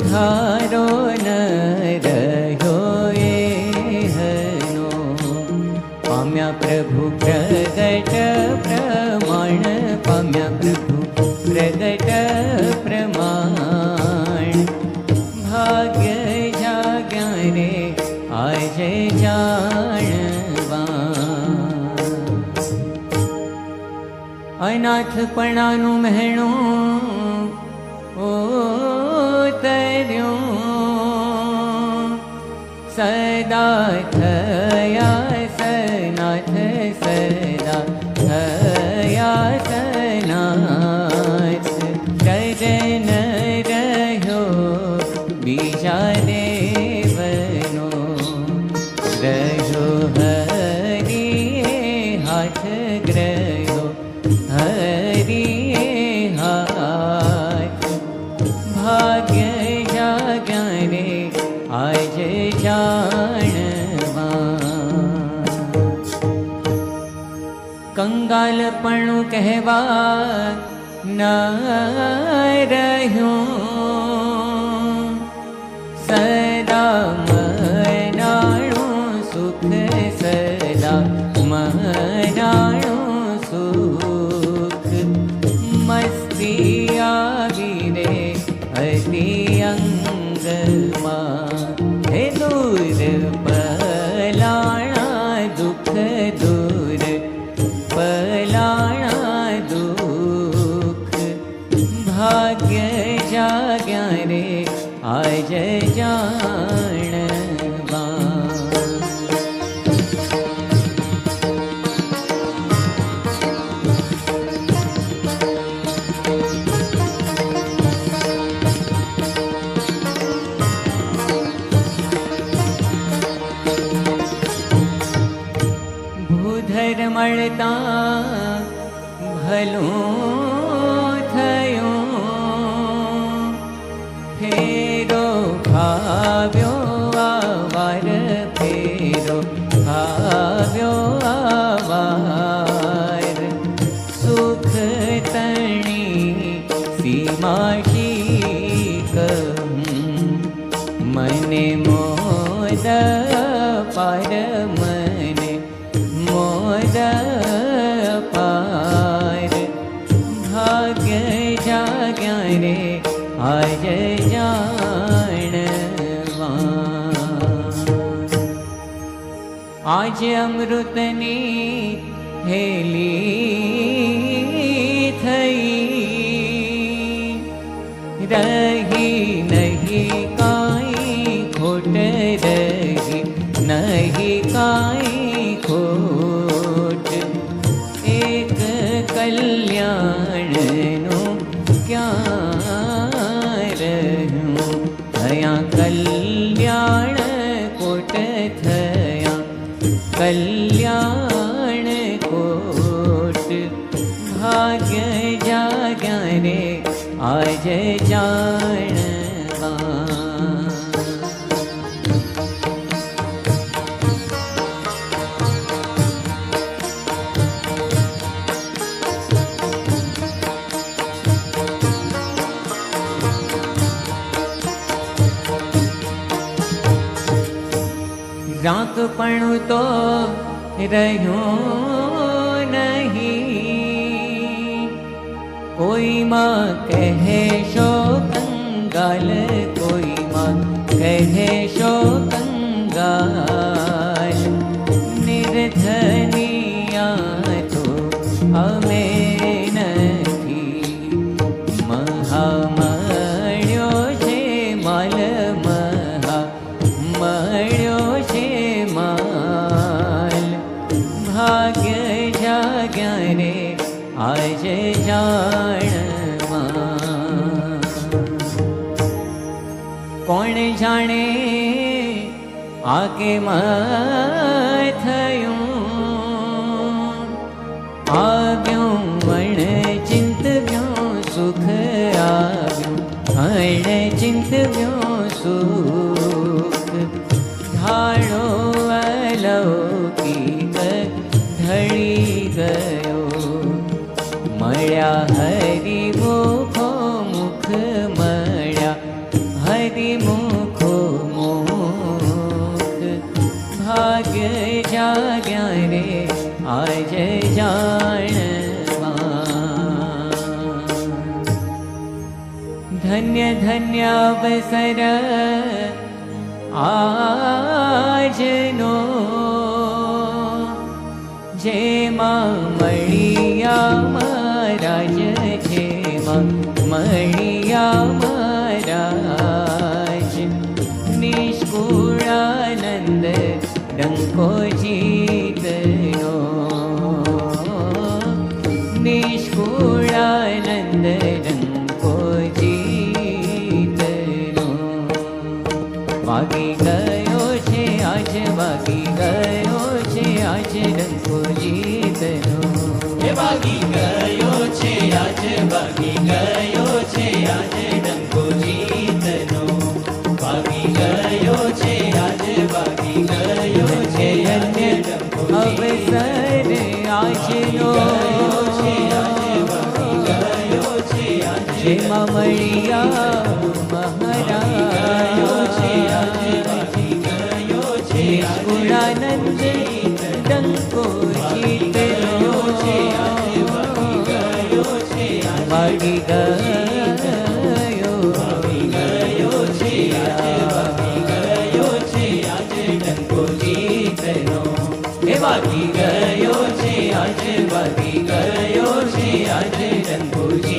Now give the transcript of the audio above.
थारो न रह्यो एहनो, पाम्या प्रभु प्रगट प्रमाण, पाम्या प्रभु प्रगट प्रमाण। भाग्य जाग्या रे आज जाणवा, अनाथपणाનું મહેણું ઓતર્યું, સદા થયા સનાથ, સદા થયા સનાથ। રજન રહ્યો બીજા દેવનો, રહ્યો હરિએ હાથ ગ્રહ્યો, હરિએ હાથ। ભાગ્ય જાગ્યા રે આજ જાણવા, કંગાલપણું કહેવા ન રહ્યું, સદા મનાણું સુખ, સદા મનાણું સુખ। મસ્તી આવી રે અતિ અંગમાં, હે દૂર પલાણા દુઃખ, દૂર પલાણા દુઃખ। ભાગ્ય જાગ્યા રે આજ જાણવા, ભૂધર મળતા ભલું થયું, ફેરો ખાવ્યો આવાર, ફેરો ખાવ્યો આવાર। સુખ તણી સીમાશી કહું, મને મોદ પાર, મને મોદ પાર। ભાગ્ય જાગ્યા રે આજ જાણવા, આજ અમૃતની હેલી થઈ, રહી નહીં કાંઈ ખોટ, રહી નહીં કાંઈ ખોટ। એક કલ્યાણનું ક્યાં રહ્યું, થયા કલ્યાણ કોટ, થયા કલ્યાણ કોટ। ભાગ્ય જાગ્યા રે આજ જાણવા, રાંકપણું તો રહ્યું નહીં, કોઈમાં કહેશો કંગાલ, કોઈમાં કહેશો કંગાલ। નિર્ધનિયા તો અમે નથી, મહા મળ્યો છે માલ, મહા મળ્યો છે માલ। ભાગ્ય જાગ્યા રે આજ જાણવા, કોણ જાણે આ કેમ થયું, આવ્યું અણચિંતવ્યું સુખ, આવ્યું અણચિંતવ્યું સુખ। ધાડો અલૌકિક ઢળી ગયો, મળ્યા હરિ મુખો મુખ, મળ્યા હરિ બધી મુખો મુખ ભાગ્ય જાગ્યા રે આજ જાણવા ધન્ય ધન્ય અવસર આજનો જેમાં મળ્યા મહારાજ જેમાં મળ્યા મહારાજ નિષ્કુળાનંદ ડંકો જીતનો નિષ્કુળાનંદ ડંકો જીતનો વાગી ગયો છે આજ વાગી ગયો છે આજ ડંકો જીતનો વાગી ગયો છે આજ વાગી ગયો છે આજ ડંકો જીતનો વાગી ગયો છે આજ વાગી ગયો છે આજ ડંકો અવસર આજનો જેમાં મળ્યા મહારાજ નિષ્કુળાનંદ ડંકો જીતનો વાગી ગયો છે આજ ડંકો જીતનો વાગી ગયો છે આજ વાગી ગયો છે આજ ડંકો